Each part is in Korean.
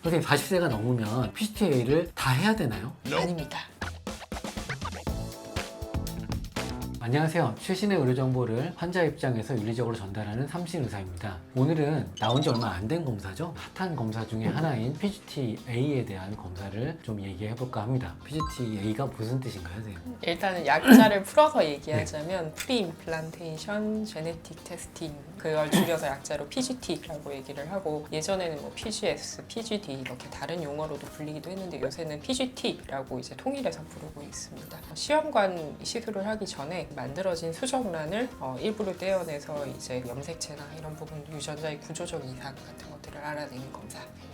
선생님 40세가 넘으면 PCTA를 다 해야 되나요? 아닙니다. 안녕하세요. 최신의 의료 정보를 환자 입장에서 윤리적으로 전달하는 삼신 의사입니다. 오늘은 나온 지 얼마 안 된 검사죠. 핫한 검사 중에 하나인 PGT-A에 대한 검사를 좀 얘기해 볼까 합니다. PGT-A가 무슨 뜻인가요, 선생님? 일단은 약자를 풀어서 얘기하자면 프리임플란테이션 제네틱 테스팅, 그걸 줄여서 약자로 PGT라고 얘기를 하고, 예전에는 뭐 PGS, PGD 이렇게 다른 용어로도 불리기도 했는데 요새는 PGT라고 이제 통일해서 부르고 있습니다. 시험관 시술을 하기 전에 만들어진 수정란을 일부를 떼어내서 이제 염색체나 이런 부분, 유전자의 구조적 이상 같은 것들을 알아내는 검사입니다.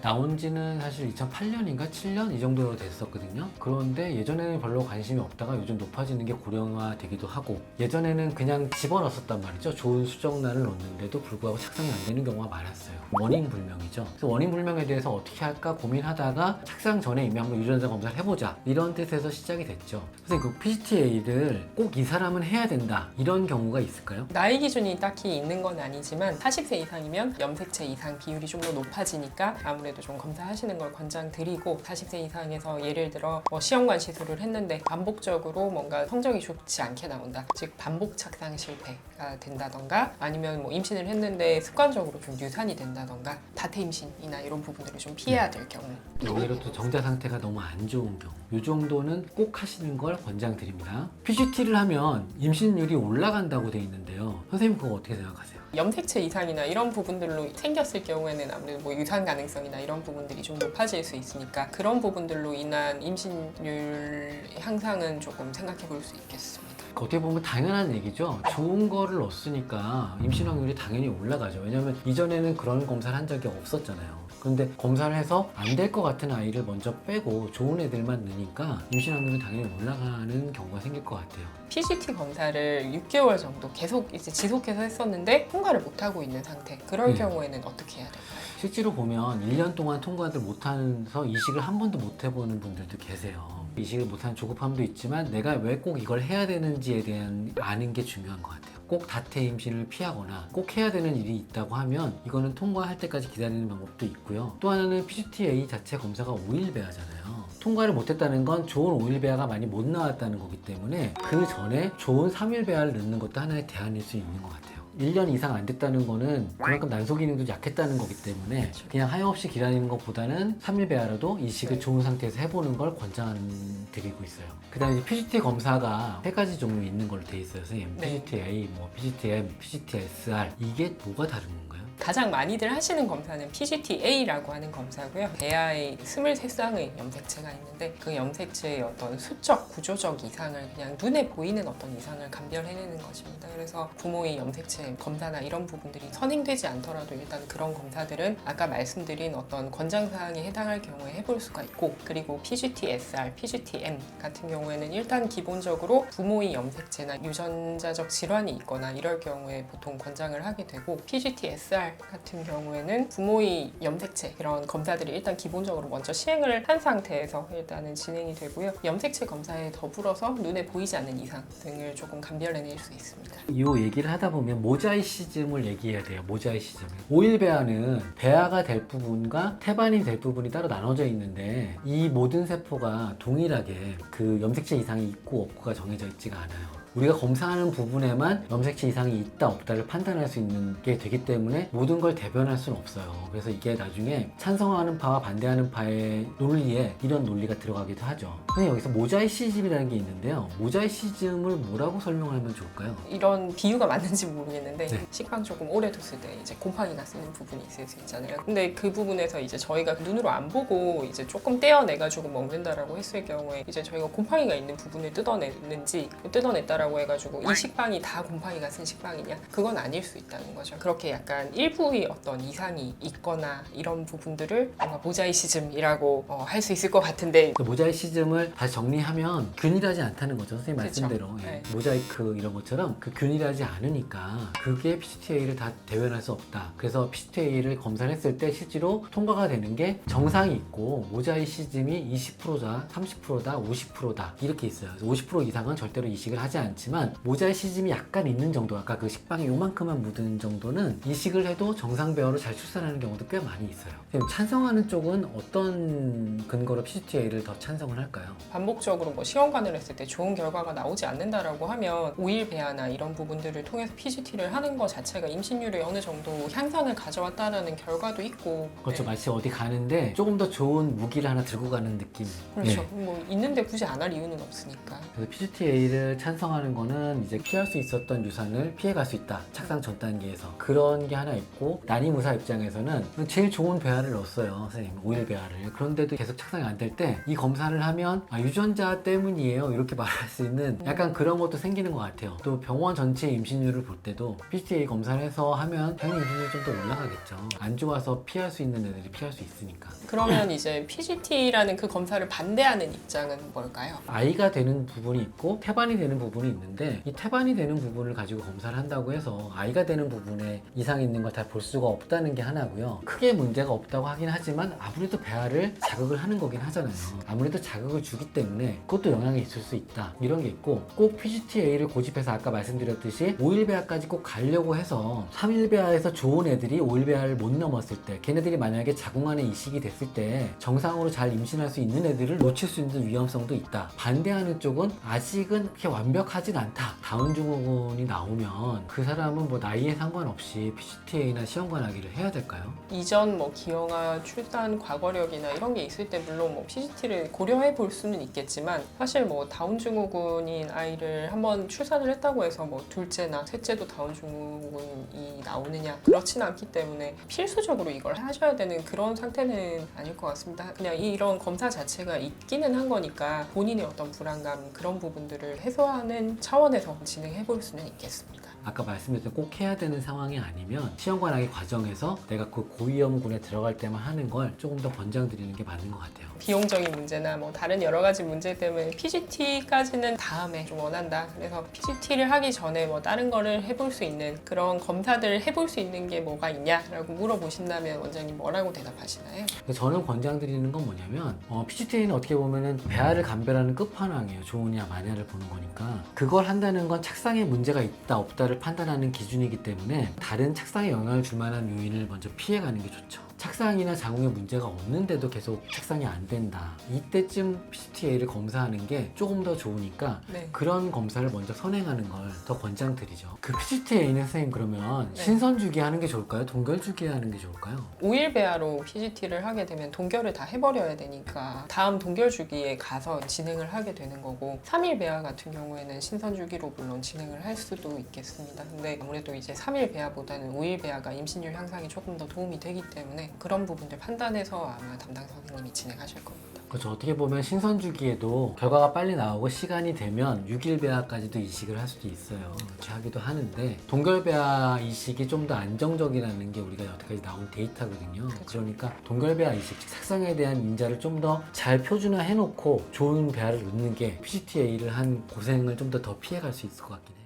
나온 지는 사실 2008년인가 7년 이 정도 됐었거든요. 그런데 예전에는 별로 관심이 없다가 요즘 높아지는 게 고령화되기도 하고, 예전에는 그냥 집어넣었단 말이죠. 좋은 수정란을 넣는데도 불구하고 착상이 안 되는 경우가 많았어요. 원인 불명이죠. 그래서 원인 불명에 대해서 어떻게 할까 고민하다가 착상 전에 이미 한번 유전자 검사를 해보자, 이런 뜻에서 시작이 됐죠. 선생님, 그 PGT-A를 꼭 이 사람은 해야 된다, 이런 경우가 있을까요? 나이 기준이 딱히 있는 건 아니지만 40세 이상이면 염색체 이상 비율이 좀 더 높아지니까 아무래도 좀 검사하시는 걸 권장드리고, 40세 이상에서 예를 들어 시험관 시술을 했는데 반복적으로 뭔가 성적이 좋지 않게 나온다, 즉 반복 착상 실패가 된다던가, 아니면 뭐 임신을 했는데 습관적으로 좀 유산이 된다던가, 다태 임신이나 이런 부분들을 좀 피해야 될 경우, 오히려 또 정자 상태가 너무 안 좋은 경우, 이 정도는 꼭 하시는 걸 권장드립니다. PGT를 하면 임신율이 올라간다고 돼 있는데요. 선생님, 그거 어떻게 생각하세요? 염색체 이상이나 이런 부분들로 생겼을 경우에는 아무래도 뭐 유산 가능성이나 이런 부분들이 좀 높아질 수 있으니까, 그런 부분들로 인한 임신율 향상은 조금 생각해 볼 수 있겠습니다. 어떻게 보면 당연한 얘기죠. 좋은 거를 넣었으니까 임신 확률이 당연히 올라가죠. 왜냐하면 이전에는 그런 검사를 한 적이 없었잖아요. 그런데 검사를 해서 안 될 것 같은 아이를 먼저 빼고 좋은 애들만 넣으니까 임신 확률은 당연히 올라가는 경우가 생길 것 같아요. PGT 검사를 6개월 정도 계속 이제 지속해서 했었는데 통과를 못하고 있는 상태, 그럴 경우에는 어떻게 해야 될까요? 실제로 보면 1년 동안 통과를 못하면서 이식을 한 번도 못 해보는 분들도 계세요. 이식을 못하는 조급함도 있지만 내가 왜 꼭 이걸 해야 되는지에 대한 아는 게 중요한 것 같아요. 꼭 다태 임신을 피하거나 꼭 해야 되는 일이 있다고 하면 이거는 통과할 때까지 기다리는 방법도 있고요. 또 하나는 PGT-A 자체 검사가 5일 배아잖아요. 통과를 못했다는 건 좋은 5일 배아가 많이 못 나왔다는 거기 때문에 그 전에 좋은 3일 배아를 넣는 것도 하나의 대안일 수 있는 것 같아요. 1년 이상 안 됐다는 거는 그만큼 난소 기능도 약했다는 거기 때문에 그냥 하염없이 기다리는 것보다는 3일 배아라도 이식을 좋은 상태에서 해보는 걸 권장드리고 있어요. 그 다음에 PGT 검사가 3가지 종류 있는 걸로 돼 있어요, 선생님. PGT-A, 뭐 PGT-M, PGT-SR. 이게 뭐가 다른 건가요? 가장 많이들 하시는 검사는 PGT-A라고 하는 검사고요. 배아에 23쌍의 염색체가 있는데 그 염색체의 어떤 수적, 구조적 이상을 그냥 눈에 보이는 어떤 이상을 감별해내는 것입니다. 그래서 부모의 염색체 검사나 이런 부분들이 선행되지 않더라도 일단 그런 검사들은 아까 말씀드린 어떤 권장사항에 해당할 경우에 해볼 수가 있고, 그리고 PGT-SR, PGT-M 같은 경우에는 일단 기본적으로 부모의 염색체나 유전자적 질환이 있거나 이럴 경우에 보통 권장을 하게 되고, PGT-SR 같은 경우에는 부모의 염색체 이런 검사들이 일단 기본적으로 먼저 시행을 한 상태에서 일단은 진행이 되고요. 염색체 검사에 더불어서 눈에 보이지 않는 이상 등을 조금 감별해낼 수 있습니다. 이 얘기를 하다 보면 모자이시즘을 얘기해야 돼요. 모자이시즘. 5일 배아는 배아가 될 부분과 태반이 될 부분이 따로 나눠져 있는데 이 모든 세포가 동일하게 그 염색체 이상이 있고 없고가 정해져 있지가 않아요. 우리가 검사하는 부분에만 염색체 이상이 있다 없다를 판단할 수 있는 게 되기 때문에 모든 걸 대변할 수는 없어요. 그래서 이게 나중에 찬성하는 파와 반대하는 파의 논리에 이런 논리가 들어가기도 하죠. 근데 여기서 모자이시즘이라는 게 있는데요. 모자이시즘을 뭐라고 설명하면 좋을까요? 이런 비유가 맞는지 모르겠는데 네. 식빵 조금 오래 뒀을 때 이제 곰팡이가 쓰는 부분이 있을 수 있잖아요. 근데 그 부분에서 이제 저희가 눈으로 안 보고 이제 조금 떼어내가지고 먹는다라고 했을 경우에 이제 저희가 곰팡이가 있는 부분을 뜯어냈는지, 뜯어냈다라고 해가지고 이 식빵이 다 곰팡이가 쓴 식빵이냐? 그건 아닐 수 있다는 거죠. 그렇게 약간 일부의 어떤 이상이 있거나 이런 부분들을 뭔가 모자이시즘이라고 할 수 있을 것 같은데, 그 모자이시즘을 다시 정리하면 균일하지 않다는 거죠. 선생님 그쵸. 말씀대로. 예. 네. 모자이크 이런 것처럼 그 균일하지 않으니까 그게 PGT-A를 다 대변할 수 없다. 그래서 PGT-A를 검사를 했을 때 실제로 통과가 되는 게 정상이 있고 모자이시즘이 20%다, 30%다, 50%다 이렇게 있어요. 50% 이상은 절대로 이식을 하지 않는 않지만 모자에 시즘이 약간 있는 정도, 아까 그 식빵에 요만큼만 묻은 정도는 이식을 해도 정상 배아로 잘 출산하는 경우도 꽤 많이 있어요. 지금 찬성하는 쪽은 어떤 근거로 PGT-A를 더 찬성을 할까요? 반복적으로 뭐 시험관을 했을 때 좋은 결과가 나오지 않는다라고 하면 오일 배아나 이런 부분들을 통해서 PGT를 하는 것 자체가 임신율에 어느 정도 향상을 가져왔다라는 결과도 있고. 그렇죠. 네. 마치 어디 가는데 조금 더 좋은 무기를 하나 들고 가는 느낌. 그렇죠. 예. 뭐 있는데 굳이 안 할 이유는 없으니까. 그래서 PGT-A를 찬성하는 거는 이제 피할 수 있었던 유산을 피해갈 수 있다. 착상 전 단계에서. 그런 게 하나 있고, 난임의사 입장에서는 제일 좋은 배아를 넣었어요. 선생님, 오일 배아를. 그런데도 계속 착상이 안 될 때 이 검사를 하면 유전자 때문이에요. 이렇게 말할 수 있는 약간 그런 것도 생기는 것 같아요. 또 병원 전체 임신율을 볼 때도 PGT-A 검사를 해서 하면 당연히 임신율이 좀 더 올라가겠죠. 안 좋아서 피할 수 있는 애들이 피할 수 있으니까. 그러면 이제 PGT라는 그 검사를 반대하는 입장은 뭘까요? 아이가 되는 부분이 있고 태반이 되는 부분이 있는데, 이 태반이 되는 부분을 가지고 검사를 한다고 해서 아이가 되는 부분에 이상이 있는 걸 다 볼 수가 없다는 게 하나고요. 크게 문제가 없다고 하긴 하지만 아무래도 배아를 자극을 하는 거긴 하잖아요. 아무래도 자극을 주기 때문에 그것도 영향이 있을 수 있다, 이런 게 있고, 꼭 PGT-A를 고집해서 아까 말씀드렸듯이 5일 배아까지 꼭 가려고 해서 3일 배아에서 좋은 애들이 5일 배아를 못 넘었을 때, 걔네들이 만약에 자궁안에 이식이 됐을 때 정상으로 잘 임신할 수 있는 애들을 놓칠 수 있는 위험성도 있다. 반대하는 쪽은 아직은 그렇게 완벽하진 않다. 다운 증후군이 나오면 그 사람은 뭐 나이에 상관없이 PGT-A나 시험관 하기를 해야 될까요? 이전 뭐 기형아, 출산 과거력이나 이런 게 있을 때 물론 뭐 PGT를 고려해 볼 수는 있겠지만, 사실 뭐 다운 증후군인 아이를 한번 출산을 했다고 해서 뭐 둘째나 셋째도 다운 증후군이 나오느냐, 그렇진 않기 때문에 필수적으로 이걸 하셔야 되는 그런 상태는 아닐 것 같습니다. 그냥 이런 검사 자체가 있기는 한 거니까 본인의 어떤 불안감, 그런 부분들을 해소하는 차원에서 진행해 볼 수는 있겠습니다. 아까 말씀드렸던 꼭 해야 되는 상황이 아니면 시험관 하기 과정에서 내가 그 고위험군에 들어갈 때만 하는 걸 조금 더 권장드리는 게 맞는 것 같아요. 비용적인 문제나 뭐 다른 여러 가지 문제 때문에 PGT까지는 다음에 좀 원한다. 그래서 PGT를 하기 전에 뭐 다른 거를 해볼 수 있는 그런 검사들을 해볼 수 있는 게 뭐가 있냐라고 물어보신다면 원장님 뭐라고 대답하시나요? 저는 권장드리는 건 뭐냐면 PGT-A는 어떻게 보면은 배아를 감별하는 끝판왕이에요. 좋으냐 마냐를 보는 거니까. 그걸 한다는 건 착상에 문제가 있다 없다를 판단하는 기준이기 때문에 다른 착상에 영향을 줄 만한 요인을 먼저 피해가는 게 좋죠. 착상이나 자궁에 문제가 없는데도 계속 착상이 안 된다. 이때쯤 PGT-A를 검사하는 게 조금 더 좋으니까 네. 그런 검사를 먼저 선행하는 걸 더 권장드리죠. 그 PGT-A는 선생님 그러면 네. 신선주기 하는 게 좋을까요? 동결주기 하는 게 좋을까요? 5일 배아로 PGT를 하게 되면 동결을 다 해버려야 되니까 다음 동결 주기에 가서 진행을 하게 되는 거고, 3일 배아 같은 경우에는 신선 주기로 물론 진행을 할 수도 있겠습니다. 근데 아무래도 이제 3일 배아보다는 5일 배아가 임신율 향상에 조금 더 도움이 되기 때문에 그런 부분들 판단해서 아마 담당 선생님이 진행하실 겁니다. 그렇죠. 어떻게 보면 신선주기에도 결과가 빨리 나오고 시간이 되면 6일 배아까지도 이식을 할 수도 있어요. 그렇게 하기도 하는데 동결 배아 이식이 좀 더 안정적이라는 게 우리가 여태까지 나온 데이터거든요. 그러니까 동결 배아 이식, 즉 착상에 대한 인자를 좀 더 잘 표준화 해놓고 좋은 배아를 넣는 게 PGT-A를 한 고생을 좀 더 피해갈 수 있을 것 같긴 해요.